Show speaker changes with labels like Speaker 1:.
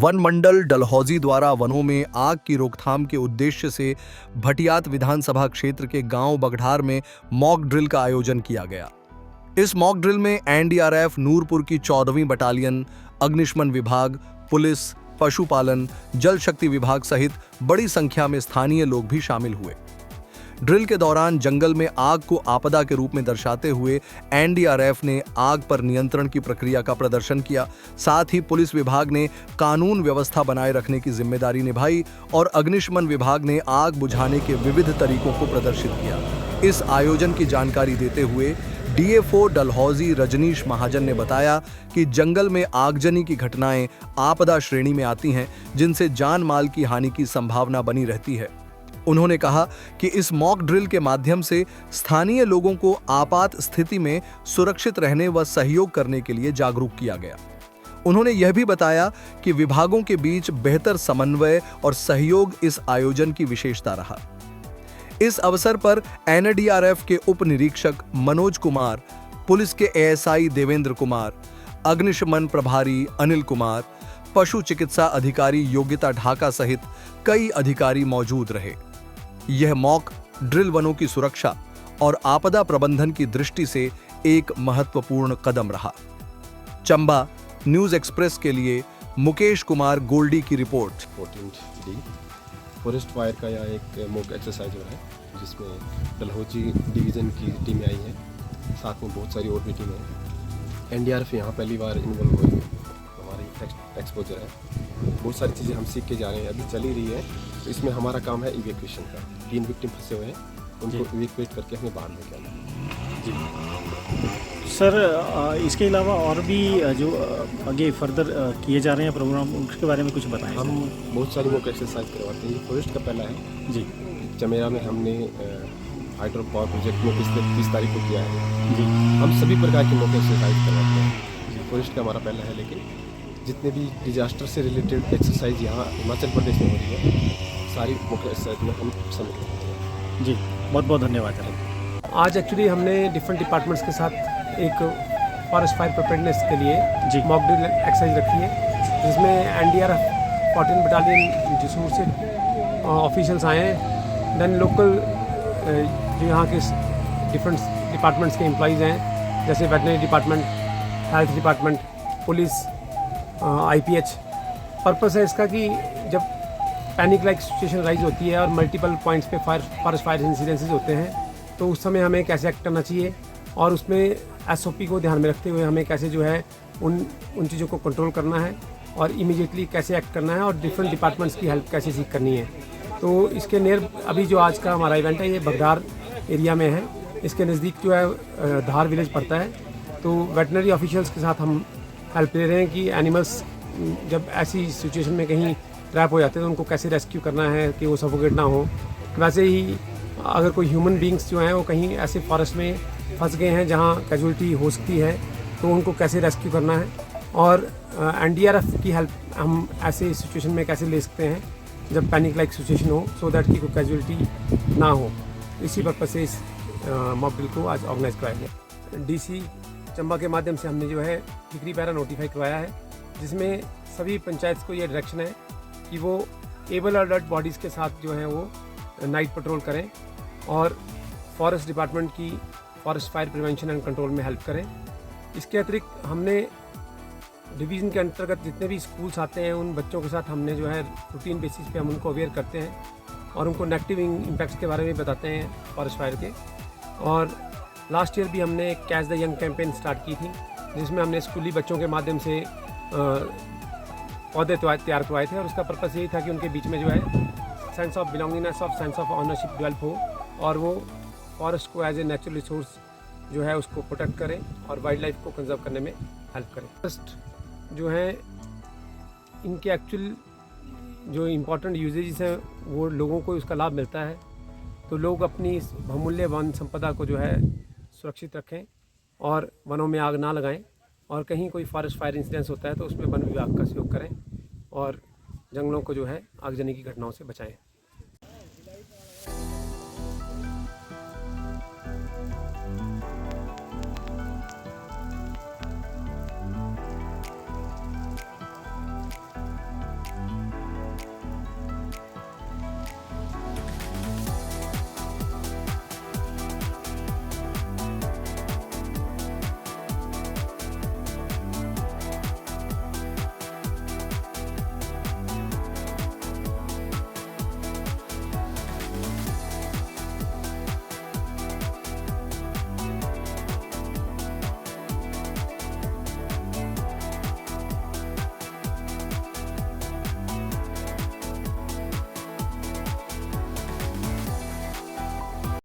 Speaker 1: One मंडल डलहौजी द्वारा वनों में आग की रोकथाम के उद्देश्य से भटियात विधानसभा क्षेत्र के गांव बगढ़ार में मॉक ड्रिल का आयोजन किया गया। इस मॉक ड्रिल में एनडीआरएफ नूरपुर की 14वीं बटालियन, अग्निशमन विभाग, पुलिस, पशुपालन, जल शक्ति विभाग सहित बड़ी संख्या में स्थानीय लोग भी शामिल हुए। ड्रिल के दौरान जंगल में आग को आपदा के रूप में दर्शाते हुए एनडीआरएफ ने आग पर नियंत्रण की प्रक्रिया का प्रदर्शन किया। साथ ही पुलिस विभाग ने कानून व्यवस्था बनाए रखने की जिम्मेदारी निभाई और अग्निशमन विभाग ने आग बुझाने के विविध तरीकों को प्रदर्शित किया। इस आयोजन की जानकारी देते हुए डीएफओ डलहौजी रजनीश महाजन ने बताया कि जंगल में आगजनी की घटनाएं आपदा श्रेणी में आती हैं, जिनसे जान माल की हानि की संभावना बनी रहती है। उन्होंने कहा कि इस मॉक ड्रिल के माध्यम से स्थानीय लोगों को आपात स्थिति में सुरक्षित रहने व सहयोग करने के लिए जागरूक किया गया। उन्होंने यह भी बताया कि विभागों के बीच बेहतर समन्वय और सहयोग इस आयोजन की विशेषता रहा। इस अवसर पर एनडीआरएफ के उप निरीक्षक मनोज कुमार, पुलिस के एएसआई देवेंद्र कुमार, अग्निशमन प्रभारी अनिल कुमार, पशु चिकित्सा अधिकारी योगिता ढाका सहित कई अधिकारी मौजूद रहे। यह मॉक ड्रिल वनों की सुरक्षा और आपदा प्रबंधन की दृष्टि से एक महत्वपूर्ण कदम रहा। चंबा न्यूज एक्सप्रेस के लिए मुकेश कुमार गोल्डी की रिपोर्ट।
Speaker 2: 14D फॉरेस्ट फायर का यह एक मॉक एक्सरसाइज हो रहा है, जिसमें डलहौजी डिवीज़न की टीमें आई हैं, साथ में बहुत सारी और भी टीमें हैं। एनडीआरएफ यहाँ पहली बार इन्वॉल्व हुई है, हमारी एक्सपोजर है। बहुत सारी चीज़ें हम सीख के जा रहे हैं, अभी चल ही रही है। तो इसमें हमारा काम है इवैक्यूएशन का। 3 विक्टिम फंसे हुए हैं, उनको इवैक्यूएट करके हमें बाहर लेके आना है।
Speaker 3: जी सर, इसके अलावा और भी जो आगे फर्दर किए जा रहे हैं प्रोग्राम, उसके बारे में कुछ बताएं।
Speaker 2: हम बहुत सारी मॉक एक्सरसाइज करवाते हैं। ये फॉरेस्ट का पहला है
Speaker 3: जी।
Speaker 2: चमेरा में हमने हाइड्रो पावर प्रोजेक्ट में पिछले 30 तारीख को किया है
Speaker 3: जी।
Speaker 2: हम सभी प्रकार की मॉक एक्सरसाइज करवाते हैं। फॉरेस्ट का हमारा पहला है, लेकिन जितने भी डिजास्टर से रिलेटेड एक्सरसाइज यहाँ हिमाचल प्रदेश में हो रही है, सारी मॉक एक्सरसाइज में हम शामिल होते हैं।
Speaker 3: जी, बहुत बहुत धन्यवाद सर।
Speaker 4: आज एक्चुअली हमने डिफरेंट डिपार्टमेंट्स के साथ एक फॉरेस्ट फायर प्रिपेयर्डनेस के लिए
Speaker 3: जी
Speaker 4: मॉक ड्रिल एक्सरसाइज रखी है, जिसमें एनडीआरएफ 14 बटालियन जिसूर से ऑफिशियल्स आए हैं। देन लोकल जो यहाँ के डिफरेंट डिपार्टमेंट्स के एम्प्लॉइज़ हैं, जैसे veterinary department, health department, police, IPH. Purpose है इसका कि जब पैनिक लाइक सिचुएशन राइज होती है और मल्टीपल पॉइंट्स पे फॉरेस्ट फायर इंसिडेंसेस होते हैं, तो उस समय हमें कैसे एक्ट करना चाहिए और उसमें एसओपी को ध्यान में रखते हुए हमें कैसे जो है उन चीज़ों को कंट्रोल करना है और इमीडिएटली कैसे एक्ट करना है और डिफरेंट डिपार्टमेंट्स की हेल्प कैसे सीख करनी है। तो इसके नियर अभी जो आज का हमारा इवेंट है, ये बगढ़ार एरिया में है। इसके नज़दीक जो है धार विलेज पड़ता है। तो वेटनरी ऑफिशियल्स के साथ हम हेल्प ले रहे हैं कि एनिमल्स जब ऐसी सिचुएशन में कहीं ट्रैप हो जाते हैं तो उनको कैसे रेस्क्यू करना है कि वो सफोकेट ना हो। वैसे ही अगर कोई ह्यूमन बींग्स जो हैं वो कहीं ऐसे फॉरेस्ट में फंस गए हैं जहाँ कैजुअलिटी हो सकती है, तो उनको कैसे रेस्क्यू करना है और एनडीआरएफ की हेल्प हम ऐसे सिचुएशन में कैसे ले सकते हैं जब पैनिक लाइक सिचुएशन हो, सो दैट कि कोई कैजुअलिटी ना हो। इसी पर्पज से इस मॉक ड्रिल को आज ऑर्गेनाइज कराया गया। डीसी चंबा के माध्यम से हमने जो है टिकरी पैरा नोटिफाई करवाया है, जिसमें सभी पंचायत को ये डायरेक्शन है कि वो एबल अलर्ट बॉडीज़ के साथ जो है वो नाइट पेट्रोल करें और फॉरेस्ट डिपार्टमेंट की forest fire prevention and control में हेल्प करें। इसके अतिरिक्त हमने डिवीज़न के अंतर्गत जितने भी स्कूल्स आते हैं उन बच्चों के साथ हमने जो है रूटीन बेसिस पे हम उनको अवेयर करते हैं और उनको नेगेटिव इम्पैक्ट्स के बारे में बताते हैं फॉरेस्ट फायर के। और लास्ट ईयर भी हमने catch the young campaign start की थी, जिसमें हमने स्कूली बच्चों के माध्यम से पौधे तैयार करवाए थे और उसका पर्पस यही था कि उनके बीच में जो है सेंस ऑफ बिलोंगिंगनेस और सेंस ऑफ ऑनरशिप डेवलप हो और वो फॉरेस्ट को एज ए नेचुरल रिसोर्स जो है उसको प्रोटेक्ट करें और वाइल्ड लाइफ को कंजर्व करने में हेल्प करें। फर्स्ट जो है इनके एक्चुअल जो इम्पोर्टेंट यूजेज हैं वो लोगों को उसका लाभ मिलता है, तो लोग अपनी इस बहुमूल्य वन संपदा को जो है सुरक्षित रखें और वनों में आग ना लगाएं और कहीं कोई फॉरेस्ट फायर इंसिडेंस होता है तो उसमें वन विभाग का सहयोग करें और जंगलों को जो है आगजनी की घटनाओं से बचाएं।